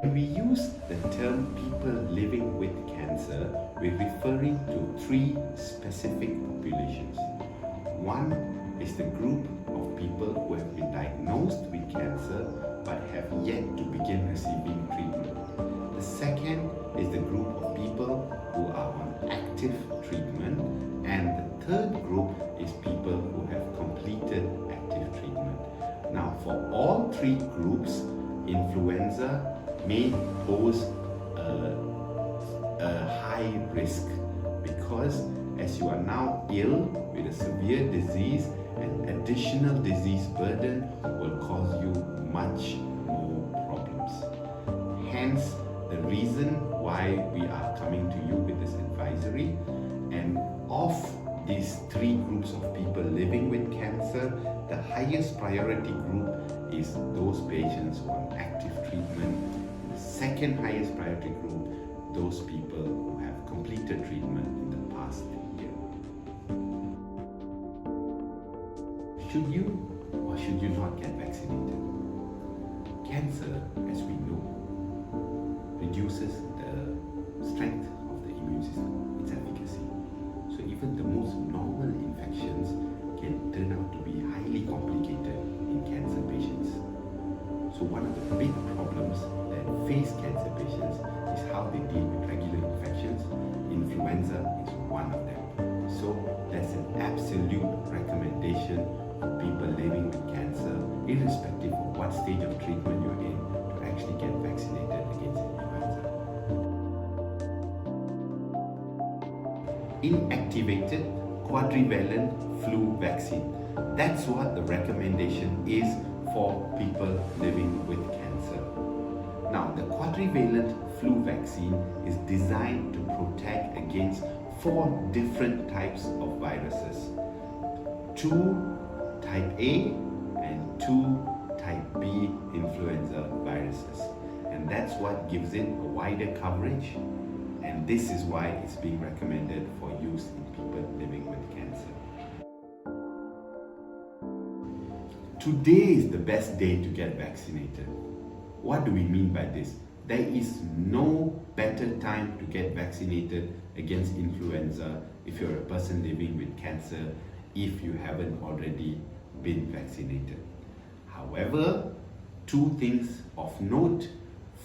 When we use the term people living with cancer, we're referring to three specific populations. One is the group of people who have been diagnosed with cancer but have yet to begin receiving treatment. The second is the group of people who are on active treatment, and the third group is people who have completed active treatment. Now, for all three groups, influenza may pose a high risk, because as you are now ill with a severe disease, an additional disease burden will cause you much more problems. Hence, the reason why we are coming to you with this advisory. And of these three groups of people living with cancer, the highest priority group is those patients who are on active treatment. The second highest priority group, those people who have completed treatment in the past year. Should you or should you not get vaccinated? Cancer, as we know, reduces the strength of the immune system, its efficacy. So even the most normal infections can turn out to be highly complicated in cancer patients. So one of the big problems that face cancer patients is how they deal with regular infections. Influenza is one of them. So that's an absolute recommendation for people living with cancer, irrespective of what stage of treatment you're in, to actually get vaccinated against influenza. Inactivated quadrivalent flu vaccine. That's what the recommendation is for people living with cancer. Now, the quadrivalent flu vaccine is designed to protect against 4 different types of viruses. 2 type A and 2 type B influenza viruses. And that's what gives it a wider coverage. And this is why it's being recommended for use in people living with cancer. Today is the best day to get vaccinated. What do we mean by this? There is no better time to get vaccinated against influenza if you're a person living with cancer, if you haven't already been vaccinated. However, 2 things of note.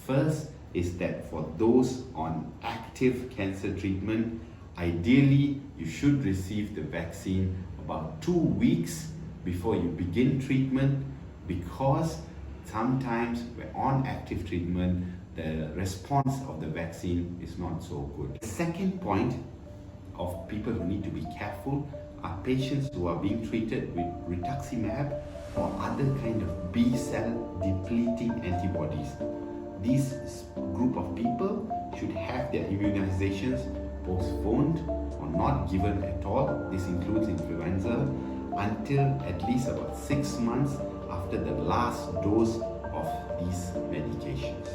First is that for those on active cancer treatment, ideally you should receive the vaccine about 2 weeks before you begin treatment, because sometimes we're on active treatment, the response of the vaccine is not so good. The second point of people who need to be careful are patients who are being treated with rituximab or other kind of B-cell depleting antibodies. This group of people should have their immunizations postponed or not given at all. This includes influenza, until at least about 6 months after the last dose of these medications.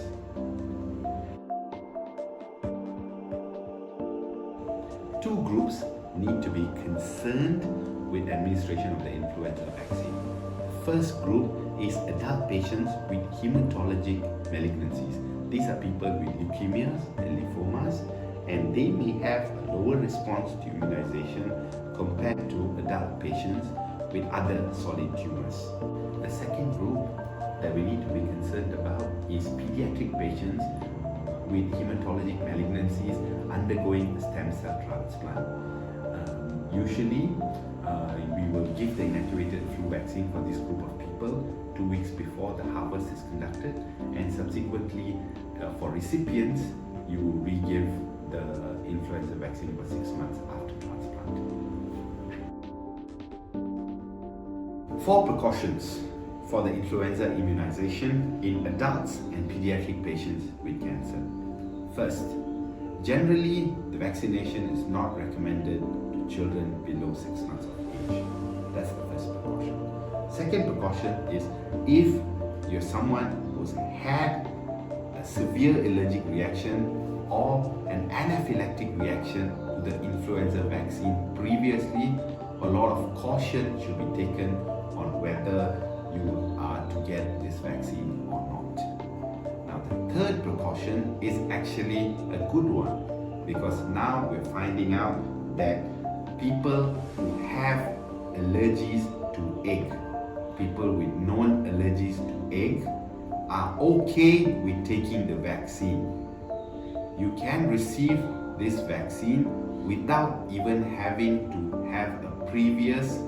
Two groups need to be concerned with administration of the influenza vaccine. The first group is adult patients with hematologic malignancies. These are people with leukemias and lymphomas, and they may have a lower response to immunization compared to adult patients with other solid tumors. The second group that we need to be concerned about is pediatric patients with hematologic malignancies undergoing stem cell transplant. Usually, we will give the inactivated flu vaccine for this group of people 2 weeks before the harvest is conducted, and subsequently for recipients, you re-give the influenza vaccine for 6 months after transplant. 4 precautions for the influenza immunization in adults and pediatric patients with cancer. First, generally the vaccination is not recommended to children below 6 months of age. That's the first precaution. Second precaution is if you're someone who's had a severe allergic reaction or an anaphylactic reaction to the influenza vaccine previously, a lot of caution should be taken on whether you are to get this vaccine or not. Now, the third precaution is actually a good one, because now we're finding out that people who have allergies to egg, people with known allergies to egg, are okay with taking the vaccine. You can receive this vaccine without even having to have a previous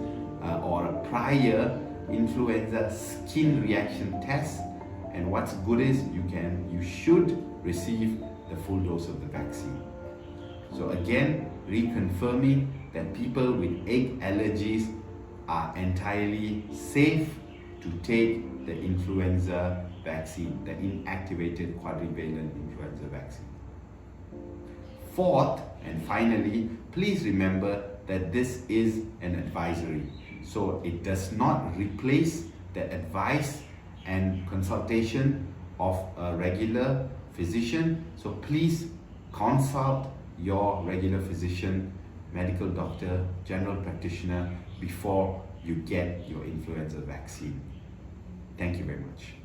or a prior influenza skin reaction test. And what's good is you should receive the full dose of the vaccine. So again, reconfirming that people with egg allergies are entirely safe to take the influenza vaccine, the inactivated quadrivalent influenza vaccine. Fourth and finally, please remember that this is an advisory. So it does not replace the advice and consultation of a regular physician. So please consult your regular physician, medical doctor, general practitioner before you get your influenza vaccine. Thank you very much.